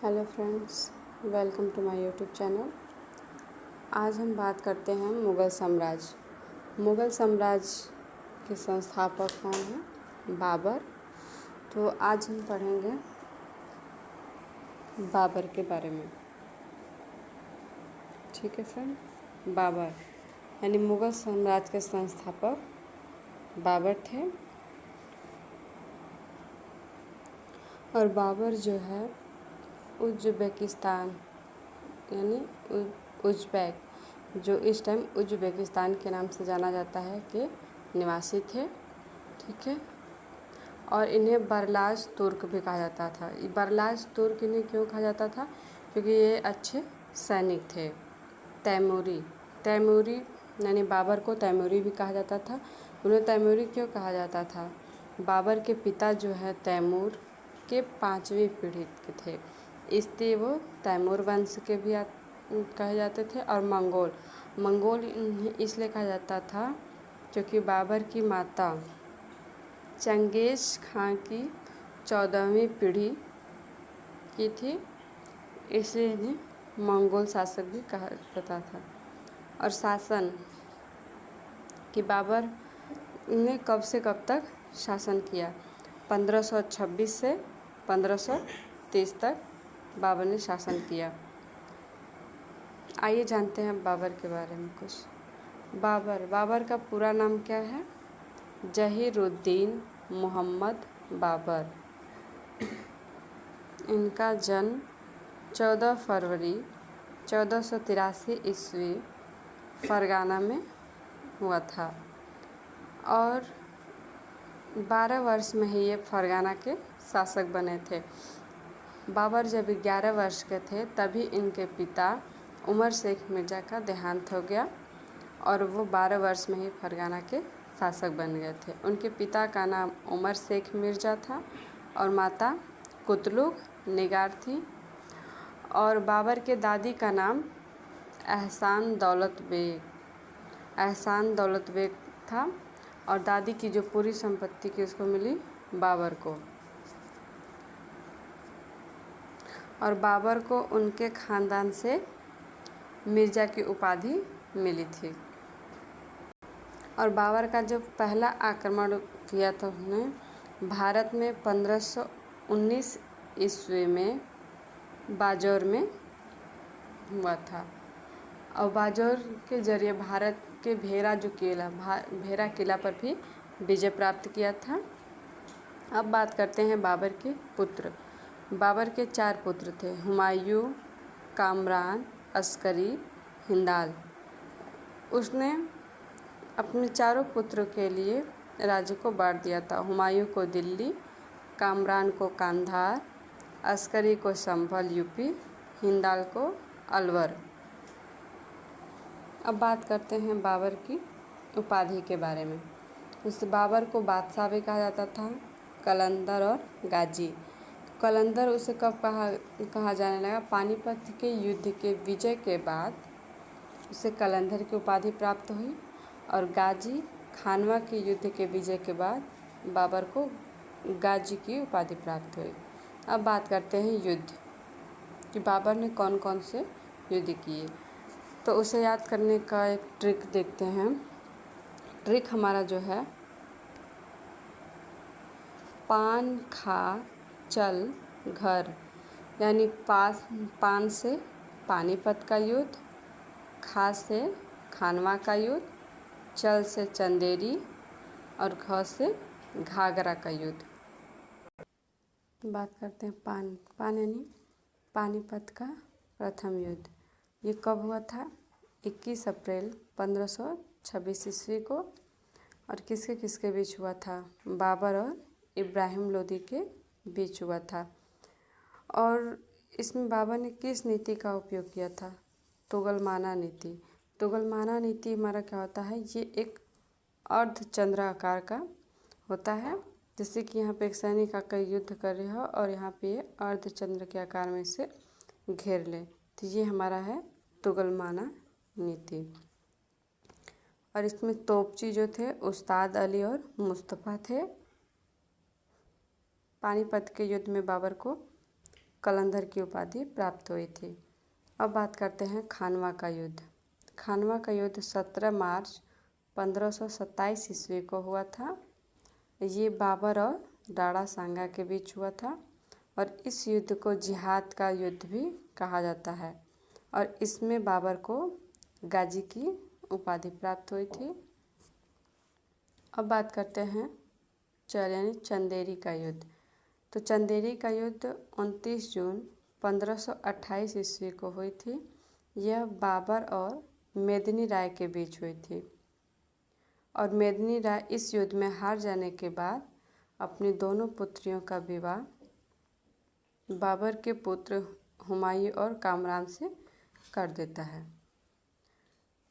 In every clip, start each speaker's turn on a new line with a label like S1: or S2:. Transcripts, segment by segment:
S1: Hello friends, welcome to my YouTube channel. आज हम बात करते हैं मुग़ल साम्राज्य। मुग़ल साम्राज्य के संस्थापक कौन हैं? बाबर। तो आज हम पढ़ेंगे बाबर के बारे में। ठीक है फ्रेंड। बाबर यानी मुग़ल साम्राज्य के संस्थापक बाबर थे। और बाबर जो है उज़्बेकिस्तान यानी उज़्बेक, जो इस टाइम उज़्बेकिस्तान के नाम से जाना जाता है, के निवासी थे। ठीक है। और इन्हें बरलाज तुर्क भी कहा जाता था। बरलाज तुर्क इन्हें क्यों कहा जाता था? क्योंकि ये अच्छे सैनिक थे। तैमूरी यानी बाबर को तैमूरी भी कहा जाता था। उन्हें तैमूरी क्यों कहा जाता था? बाबर के पिता जो है तैमूर के 5वीं पीढ़ी के थे, इसलिए वो तैमूर वंश के भी कहे जाते थे। और मंगोल इसलिए कहा जाता था क्योंकि बाबर की माता चंगेज़ खां की 14वीं पीढ़ी की थी, इसलिए इन्हें मंगोल शासक भी कहा जाता था। और शासन कि बाबर ने कब से कब तक शासन किया? 1526 से 1530 तक बाबर ने शासन किया। आइए जानते हैं बाबर के बारे में कुछ। बाबर का पूरा नाम क्या है? जहीरुद्दीन मोहम्मद बाबर। इनका जन्म 14 फरवरी 1483 ईस्वी फरगाना में हुआ था। और 12 वर्ष में ही ये फरगाना के शासक बने थे। बाबर जब 11 वर्ष के थे तभी इनके पिता उमर शेख मिर्ज़ा का देहांत हो गया और वो 12 वर्ष में ही फरगाना के शासक बन गए थे। उनके पिता का नाम उमर शेख मिर्ज़ा था और माता कुतलुग निगार थी। और बाबर के दादी का नाम एहसान दौलत बेग था। और दादी की जो पूरी संपत्ति की उसको मिली बाबर को। और बाबर को उनके ख़ानदान से मिर्ज़ा की उपाधि मिली थी। और बाबर का जो पहला आक्रमण किया था उन्होंने भारत में 1519 ईस्वी में बाजौर में हुआ था। और बाजौर के जरिए भारत के भेरा किला पर भी विजय प्राप्त किया था। अब बात करते हैं बाबर के पुत्र। बाबर के 4 पुत्र थे, हुमायूं, कामरान, अस्करी, हिंदाल। उसने अपने चारों पुत्रों के लिए राज्य को बांट दिया था। हुमायूं को दिल्ली, कामरान को कांधार, अस्करी को संभल यूपी, हिंदाल को अलवर। अब बात करते हैं बाबर की उपाधि के बारे में। उस बाबर को बादशाह भी कहा जाता था, कलंदर और गाजी। कलंदर उसे कब कहा जाने लगा? पानीपत के युद्ध के विजय के बाद उसे कलंदर की उपाधि प्राप्त हुई। और गाजी खानवा के युद्ध के विजय के बाद बाबर को गाजी की उपाधि प्राप्त हुई। अब बात करते हैं युद्ध कि बाबर ने कौन कौन से युद्ध किए। तो उसे याद करने का एक ट्रिक देखते हैं। ट्रिक हमारा जो है, पान खा चल घर, यानी पान से पानीपत का युद्ध, खा से खानवा का युद्ध, चल से चंदेरी और घ से घाघरा का युद्ध। बात करते हैं पान यानी पानीपत का प्रथम युद्ध। ये कब हुआ था? 21 अप्रैल 1526 ईस्वी को। और किसके किसके बीच हुआ था? बाबर और इब्राहिम लोदी के बीच हुआ था। और इसमें बाबर ने किस नीति का उपयोग किया था? तुगलमाना नीति। तुगलमाना नीति हमारा क्या होता है? ये एक अर्धचंद्र आकार का होता है, जैसे कि यहाँ पे एक सैनिक आकर युद्ध कर रहे हो और यहाँ पे ये अर्धचंद्र के आकार में इसे घेर ले, तो ये हमारा है तुगलमाना नीति। और इसमें तोपची जो थे उस्ताद अली और मुस्तफ़ा थे। पानीपत के युद्ध में बाबर को कलंधर की उपाधि प्राप्त हुई थी। अब बात करते हैं खानवा का युद्ध। खानवा का युद्ध 17 मार्च 1527 ईस्वी को हुआ था। ये बाबर और दारा सांगा के बीच हुआ था और इस युद्ध को जिहाद का युद्ध भी कहा जाता है और इसमें बाबर को गाजी की उपाधि प्राप्त हुई थी। अब बात करते हैं यानी चंदेरी का युद्ध। तो चंदेरी का युद्ध 29 जून 1528 ईस्वी को हुई थी। यह बाबर और मेदिनी राय के बीच हुई थी और मेदिनी राय इस युद्ध में हार जाने के बाद अपनी दोनों पुत्रियों का विवाह बाबर के पुत्र हुमायूं और कामरान से कर देता है।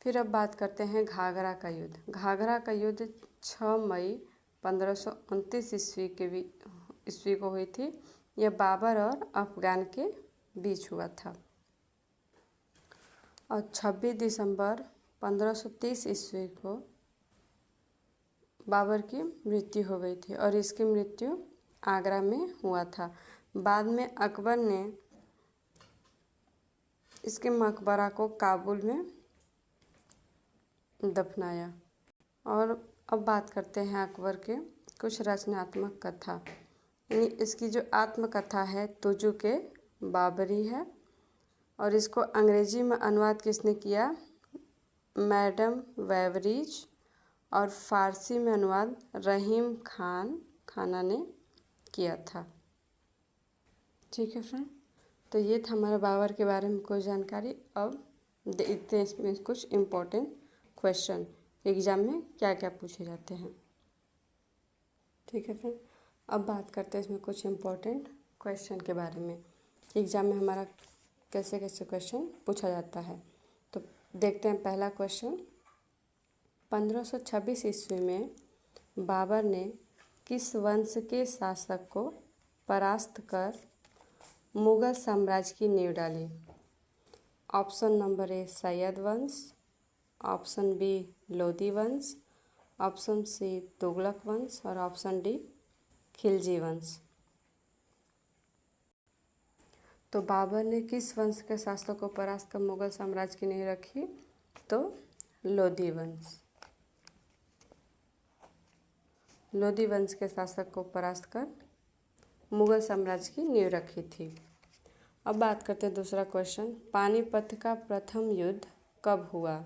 S1: फिर अब बात करते हैं घाघरा का युद्ध। घाघरा का युद्ध 6 मई 1529 ईस्वी को हुई थी। यह बाबर और अफगान के बीच हुआ था और 26 दिसंबर 1530 ईस्वी को बाबर की मृत्यु हो गई थी और इसकी मृत्यु आगरा में हुआ था। बाद में अकबर ने इसके मकबरा को काबुल में दफनाया। और अब बात करते हैं अकबर के कुछ रचनात्मक कथा। यानी इसकी जो आत्मकथा है तुजु के बाबरी है और इसको अंग्रेजी में अनुवाद किसने किया? मैडम वेवरीज। और फारसी में अनुवाद रहीम खाना ने किया था। ठीक है फ्रेंड, तो ये था हमारा बाबर के बारे में कोई जानकारी। अब देखते हैं इसमें कुछ इम्पोर्टेंट क्वेश्चन एग्ज़ाम में क्या क्या पूछे जाते हैं। ठीक है फ्रेंड, अब बात करते हैं इसमें कुछ इम्पोर्टेंट क्वेश्चन के बारे में। एग्ज़ाम में हमारा कैसे कैसे क्वेश्चन पूछा जाता है। तो देखते हैं पहला क्वेश्चन, 1526 ईस्वी में बाबर ने किस वंश के शासक को परास्त कर मुगल साम्राज्य की नींव डाली? ऑप्शन नंबर ए सैयद वंश, ऑप्शन बी लोदी वंश, ऑप्शन सी तुगलक वंश और ऑप्शन डी खिलजी वंश। तो बाबर ने किस वंश के शासक को परास्त कर मुगल साम्राज्य की नींव रखी? तो लोदी वंश। लोदी वंश के शासक को परास्त कर मुगल साम्राज्य की नींव रखी थी। अब बात करते हैं दूसरा क्वेश्चन, पानीपत का प्रथम युद्ध कब हुआ?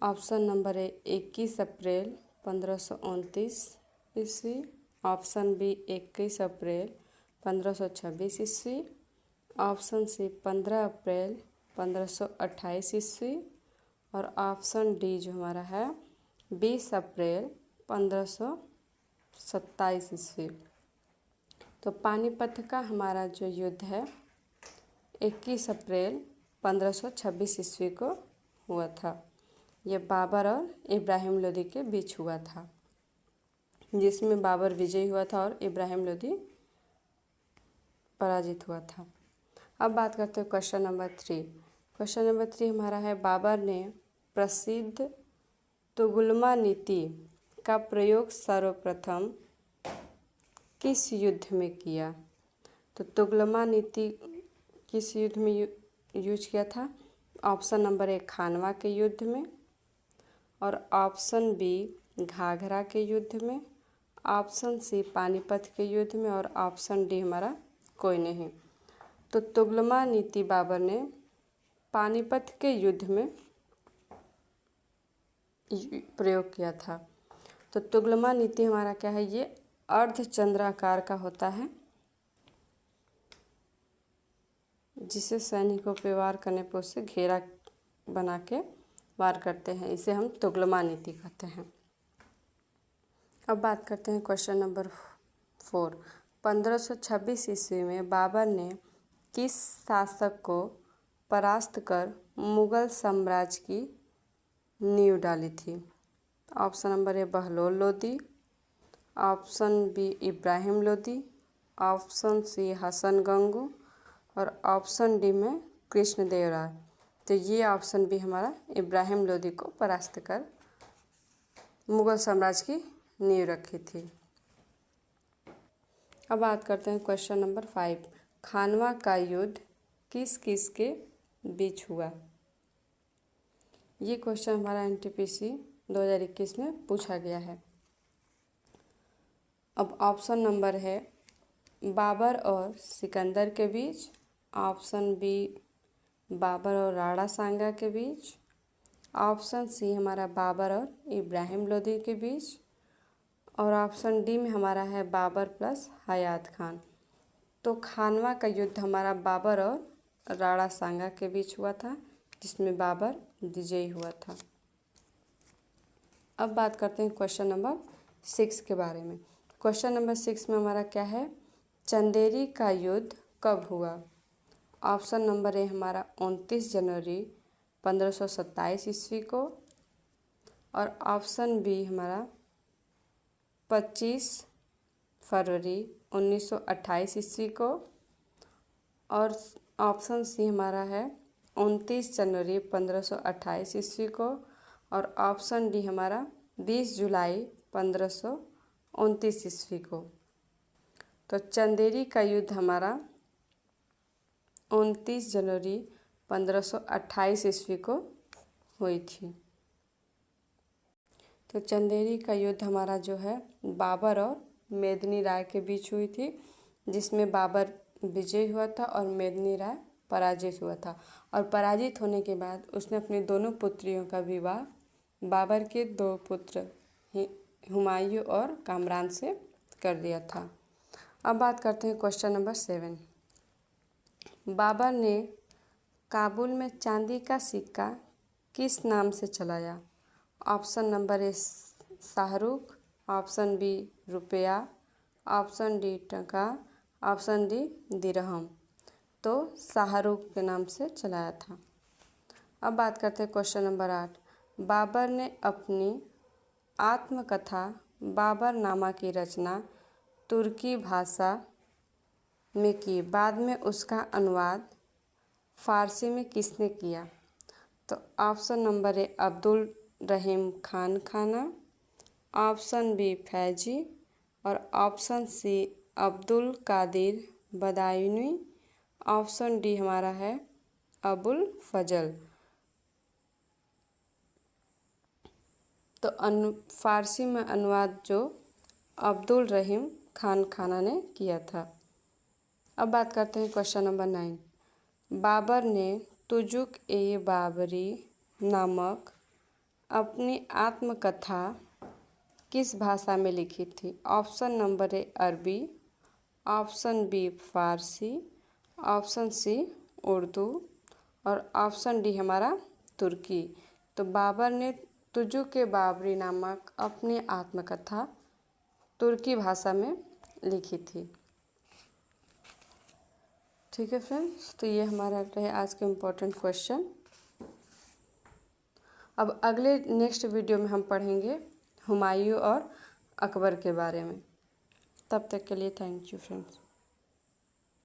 S1: ऑप्शन नंबर ए 21 अप्रैल 1529 ईस्वी, ऑप्शन बी 21 अप्रैल 1526 ईस्वी, ऑप्शन सी 15 अप्रैल 1528 ईस्वी और ऑप्शन डी जो हमारा है 20 अप्रैल 1527 ईस्वी। तो पानीपत का हमारा जो युद्ध है 21 अप्रैल 1526 ईस्वी को हुआ था। यह बाबर और इब्राहिम लोदी के बीच हुआ था, जिसमें बाबर विजयी हुआ था और इब्राहिम लोदी पराजित हुआ था। अब बात करते हैं क्वेश्चन नंबर 3। क्वेश्चन नंबर 3 हमारा है, बाबर ने प्रसिद्ध तुगलमा नीति का प्रयोग सर्वप्रथम किस युद्ध में किया? तो तुगलमा नीति किस युद्ध में यूज किया था? ऑप्शन नंबर ए खानवा के युद्ध में और ऑप्शन बी घाघरा के युद्ध में, ऑप्शन सी पानीपत के युद्ध में और ऑप्शन डी हमारा कोई नहीं। तो तुगलमा नीति बाबर ने पानीपत के युद्ध में प्रयोग किया था। तो तुगलमा नीति हमारा क्या है? ये अर्धचंद्राकार का होता है, जिसे सैनिकों पे वार करने पर उससे घेरा बना के वार करते हैं। इसे हम तुगलमा नीति कहते हैं। अब बात करते हैं क्वेश्चन नंबर 4। 1526 ईस्वी में बाबर ने किस शासक को परास्त कर मुगल साम्राज्य की नींव डाली थी? Option number A Bahlol Lodi, option B Ibrahim Lodi, option C Hasan Gangu और ऑप्शन डी में कृष्णदेव राय। तो ये ऑप्शन बी हमारा इब्राहिम लोदी को परास्त कर मुगल साम्राज्य की नींव रखी थी। अब बात करते हैं क्वेश्चन नंबर 5। खानवा का युद्ध किस किस के बीच हुआ? ये क्वेश्चन हमारा एनटीपीसी 2021 में पूछा गया है। अब ऑप्शन नंबर है बाबर और सिकंदर के बीच, ऑप्शन बी बाबर और राणा सांगा के बीच, ऑप्शन सी हमारा बाबर और इब्राहिम लोदी के बीच, और ऑप्शन डी में हमारा है बाबर प्लस हयात खान। तो खानवा का युद्ध हमारा बाबर और राणा सांगा के बीच हुआ था, जिसमें बाबर विजयी हुआ था। अब बात करते हैं क्वेश्चन नंबर 6 के बारे में। क्वेश्चन नंबर 6 में हमारा क्या है, चंदेरी का युद्ध कब हुआ? ऑप्शन नंबर ए हमारा 29 जनवरी 1527 ईस्वी को, और ऑप्शन बी हमारा 25 फरवरी 1928 ईस्वी को, और ऑप्शन सी हमारा है 29 जनवरी 1528 ईस्वी को, और ऑप्शन डी हमारा 20 जुलाई 1529 ईस्वी को। तो चंदेरी का युद्ध हमारा 29 जनवरी 1528 ईस्वी को हुई थी। तो चंदेरी का युद्ध हमारा जो है बाबर और मेदिनी राय के बीच हुई थी, जिसमें बाबर विजयी हुआ था और मेदिनी राय पराजित हुआ था। और पराजित होने के बाद उसने अपनी दोनों पुत्रियों का विवाह बाबर के 2 पुत्र हुमायूं और कामरान से कर दिया था। अब बात करते हैं क्वेश्चन नंबर 7। बाबर ने काबुल में चांदी का सिक्का किस नाम से चलाया? Option number A Shahrukh, option B रुपया, ऑप्शन डी टका, ऑप्शन डी दिरहम। तो शाहरुख के नाम से चलाया था। अब बात करते हैं क्वेश्चन नंबर 8। बाबर ने अपनी आत्मकथा बाबरनामा की रचना तुर्की भाषा में की, बाद में उसका अनुवाद फारसी में किसने किया? तो option number A Abdul Rahim Khan Khana, option B Faizi, और option C Abdul Qadir Badayuni, option D हमारा है अबुल फजल। तो फारसी में अनुवाद जो अब्दुल रहीम खान खाना ने किया था। अब बात करते हैं क्वेश्चन नंबर 9। बाबर ने तुजुक ए बाबरी नामक अपनी आत्मकथा किस भाषा में लिखी थी? ऑप्शन नंबर ए अरबी, ऑप्शन बी फारसी, ऑप्शन सी उर्दू, और ऑप्शन डी हमारा तुर्की। तो बाबर ने तुजुक ए बाबरी नामक अपनी आत्मकथा तुर्की भाषा में लिखी थी। ठीक है फ्रेंड्स, तो ये हमारा रहे आज के इम्पोर्टेंट क्वेश्चन। अब अगले नेक्स्ट वीडियो में हम पढ़ेंगे हुमायूं और अकबर के बारे में। तब तक के लिए थैंक यू फ्रेंड्स।